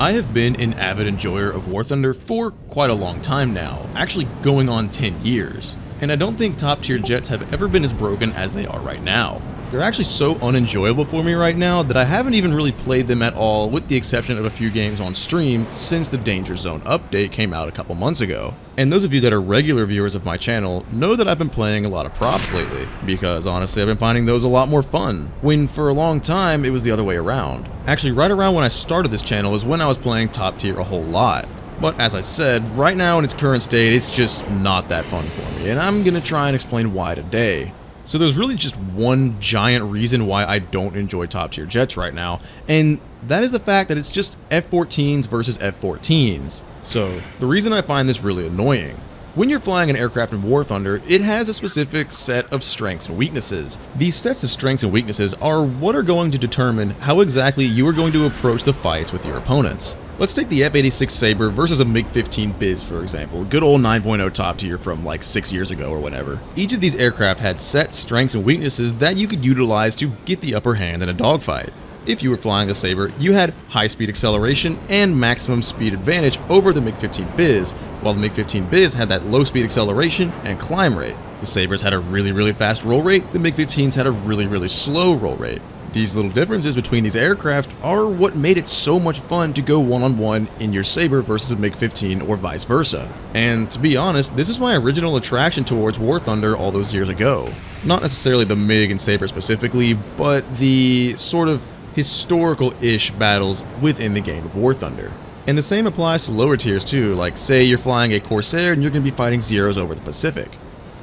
I have been an avid enjoyer of War Thunder for quite a long time now, actually going on 10 years, and I don't think top tier jets have ever been as broken as they are right now. They're actually so unenjoyable for me right now that I haven't even really played them at all, with the exception of a few games on stream since the Danger Zone update came out a couple months ago. And those of you that are regular viewers of my channel know that I've been playing a lot of props lately, because honestly I've been finding those a lot more fun, when for a long time it was the other way around. Actually, right around when I started this channel is when I was playing top tier a whole lot. But as I said, right now in its current state, it's just not that fun for me, and I'm gonna try and explain why today. So there's really just one giant reason why I don't enjoy top tier jets right now, and that is the fact that it's just F-14s versus F-14s. So the reason I find this really annoying: when you're flying an aircraft in War Thunder, it has a specific set of strengths and weaknesses. These sets of strengths and weaknesses are what are going to determine how exactly you are going to approach the fights with your opponents. Let's take the F-86 Sabre versus a MiG-15 Biz, for example, good old 9.0 top tier from like 6 years ago or whatever. Each of these aircraft had set strengths and weaknesses that you could utilize to get the upper hand in a dogfight. If you were flying the Sabre, you had high speed acceleration and maximum speed advantage over the MiG-15 Biz, while the MiG-15 Biz had that low speed acceleration and climb rate. The Sabres had a really fast roll rate, the MiG-15s had a really slow roll rate. These little differences between these aircraft are what made it so much fun to go one-on-one in your Sabre versus a MiG-15 or vice versa. And to be honest, this is my original attraction towards War Thunder all those years ago. Not necessarily the MiG and Sabre specifically, but the sort of historical-ish battles within the game of War Thunder. And the same applies to lower tiers too, like say you're flying a Corsair and you're going to be fighting Zeros over the Pacific.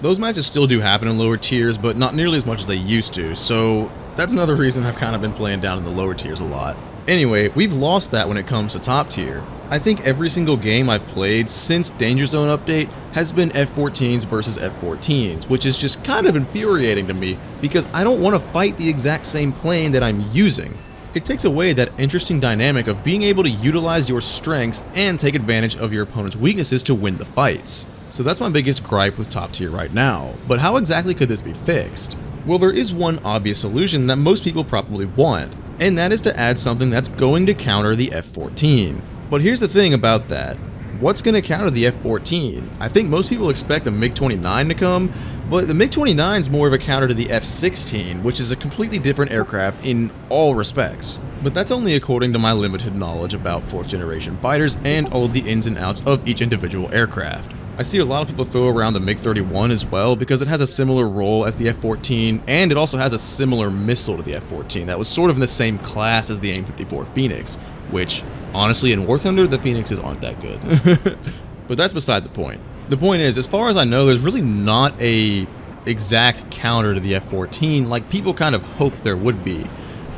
Those matches still do happen in lower tiers, but not nearly as much as they used to, so that's another reason I've kind of been playing down in the lower tiers a lot. Anyway, we've lost that when it comes to top tier. I think every single game I've played since Danger Zone update has been F-14s versus F-14s, which is just kind of infuriating to me because I don't want to fight the exact same plane that I'm using. It takes away that interesting dynamic of being able to utilize your strengths and take advantage of your opponent's weaknesses to win the fights. So that's my biggest gripe with top tier right now. But how exactly could this be fixed? Well, there is one obvious solution that most people probably want, and that is to add something that's going to counter the F-14. But here's the thing about that. What's going to counter the F-14? I think most people expect the MiG-29 to come, but the MiG-29 is more of a counter to the F-16, which is a completely different aircraft in all respects. But that's only according to my limited knowledge about 4th generation fighters and all of the ins and outs of each individual aircraft. I see a lot of people throw around the MiG-31 as well because it has a similar role as the F-14, and it also has a similar missile to the F-14 that was sort of in the same class as the AIM-54 Phoenix, which honestly in War Thunder the Phoenixes aren't that good. But that's beside the point. The point is, as far as I know, there's really not a exact counter to the F-14 like people kind of hope there would be.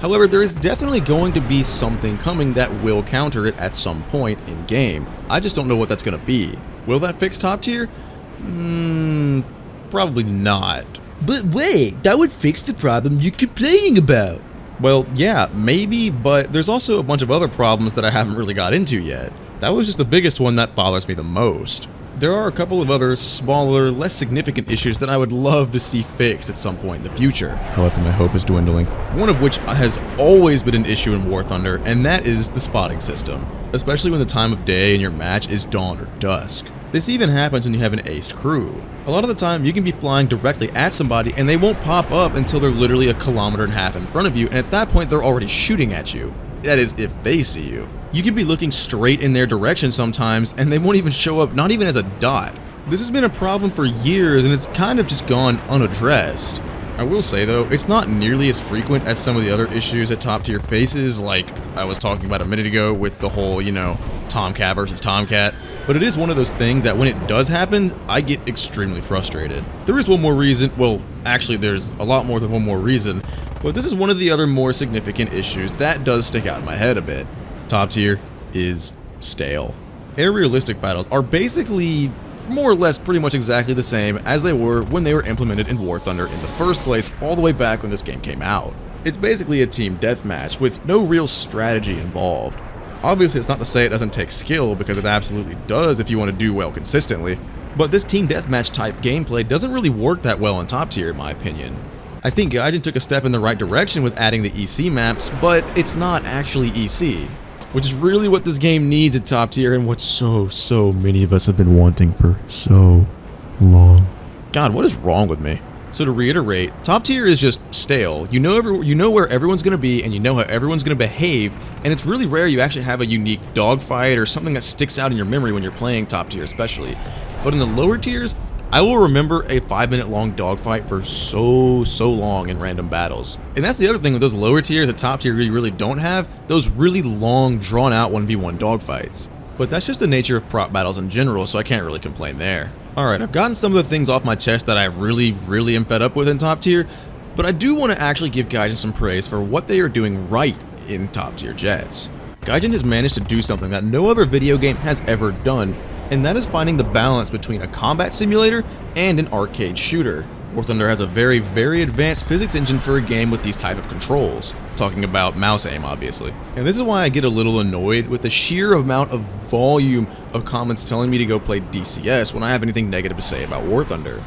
However, there is definitely going to be something coming that will counter it at some point in game. I just don't know what that's going to be. Will that fix top tier? Probably not. But wait, that would fix the problem you're complaining about. Well, yeah, maybe, but there's also a bunch of other problems that I haven't really got into yet. That was just the biggest one that bothers me the most. There are a couple of other smaller, less significant issues that I would love to see fixed at some point in the future. However, my hope is dwindling. One of which has always been an issue in War Thunder, and that is the spotting system. Especially when the time of day in your match is dawn or dusk. This even happens when you have an aced crew. A lot of the time, you can be flying directly at somebody and they won't pop up until they're literally 1.5 kilometers in front of you, and at that point they're already shooting at you. That is, if they see you. You could be looking straight in their direction sometimes, and they won't even show up, not even as a dot. This has been a problem for years, and it's kind of just gone unaddressed. I will say though, it's not nearly as frequent as some of the other issues that top tier faces, like I was talking about a minute ago with the whole, Tomcat versus Tomcat. But it is one of those things that when it does happen, I get extremely frustrated. There is one more reason, well, actually there's a lot more than one more reason, but this is one of the other more significant issues that does stick out in my head a bit. Top tier is stale. Air realistic battles are basically more or less pretty much exactly the same as they were when they were implemented in War Thunder in the first place, all the way back when this game came out. It's basically a team deathmatch with no real strategy involved. Obviously, it's not to say it doesn't take skill, because it absolutely does if you want to do well consistently, but this team deathmatch type gameplay doesn't really work that well in top tier in my opinion. I think Gaijin took a step in the right direction with adding the EC maps, but it's not actually EC. which is really what this game needs at top tier and what so many of us have been wanting for so long. God, what is wrong with me? So to reiterate, top tier is just stale. You know where everyone's going to be and you know how everyone's going to behave, and it's really rare you actually have a unique dogfight or something that sticks out in your memory when you're playing top tier especially. But in the lower tiers, I will remember a 5-minute long dogfight for so long in random battles. And that's the other thing with those lower tiers at top tier you really don't have, those really long drawn out 1v1 dogfights. But that's just the nature of prop battles in general, so I can't really complain there. Alright, I've gotten some of the things off my chest that I really am fed up with in top tier, but I do want to actually give Gaijin some praise for what they are doing right in top tier jets. Gaijin has managed to do something that no other video game has ever done, and that is finding the balance between a combat simulator and an arcade shooter. War Thunder has a very advanced physics engine for a game with these type of controls. Talking about mouse aim, obviously. And this is why I get a little annoyed with the sheer amount of volume of comments telling me to go play DCS when I have anything negative to say about War Thunder.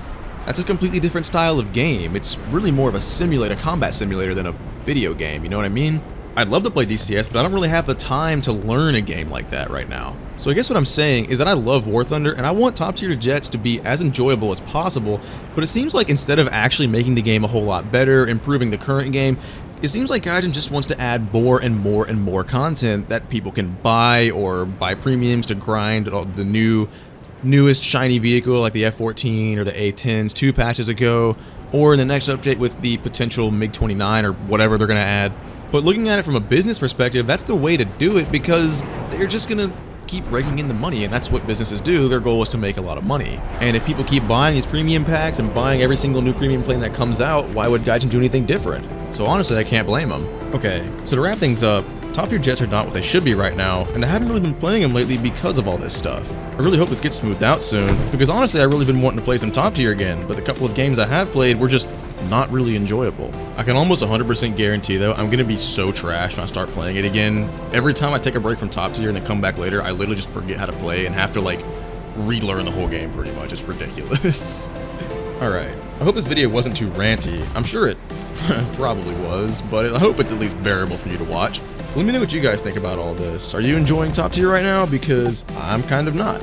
That's a completely different style of game. It's really more of a combat simulator than a video game, you know what I mean? I'd love to play DCS, but I don't really have the time to learn a game like that right now. So I guess what I'm saying is that I love War Thunder and I want top tier jets to be as enjoyable as possible, but it seems like instead of actually making the game a whole lot better, improving the current game, it seems like Gaijin just wants to add more and more content that people can buy or buy premiums to grind the newest shiny vehicle like the F-14 or the A-10s 2 patches ago, or in the next update with the potential MiG-29 or whatever they're going to add. But looking at it from a business perspective, that's the way to do it because they're just going to keep raking in the money, and that's what businesses do. Their goal is to make a lot of money. And if people keep buying these premium packs and buying every single new premium plane that comes out, why would Gaijin do anything different? So honestly, I can't blame them. Okay, so to wrap things up, top tier jets are not what they should be right now, and I haven't really been playing them lately because of all this stuff. I really hope this gets smoothed out soon, because honestly I've really been wanting to play some top tier again, but the couple of games I have played were just not really enjoyable. I can almost 100% guarantee though, I'm gonna be so trash when I start playing it again. Every time I take a break from top tier and then come back later, I literally just forget how to play and have to like relearn the whole game pretty much. It's ridiculous. Alright, I hope this video wasn't too ranty. I'm sure it probably was, but I hope it's at least bearable for you to watch. Let me know what you guys think about all this. Are you enjoying top tier right now? Because I'm kind of not.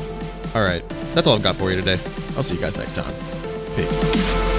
Alright, that's all I've got for you today. I'll see you guys next time. Peace.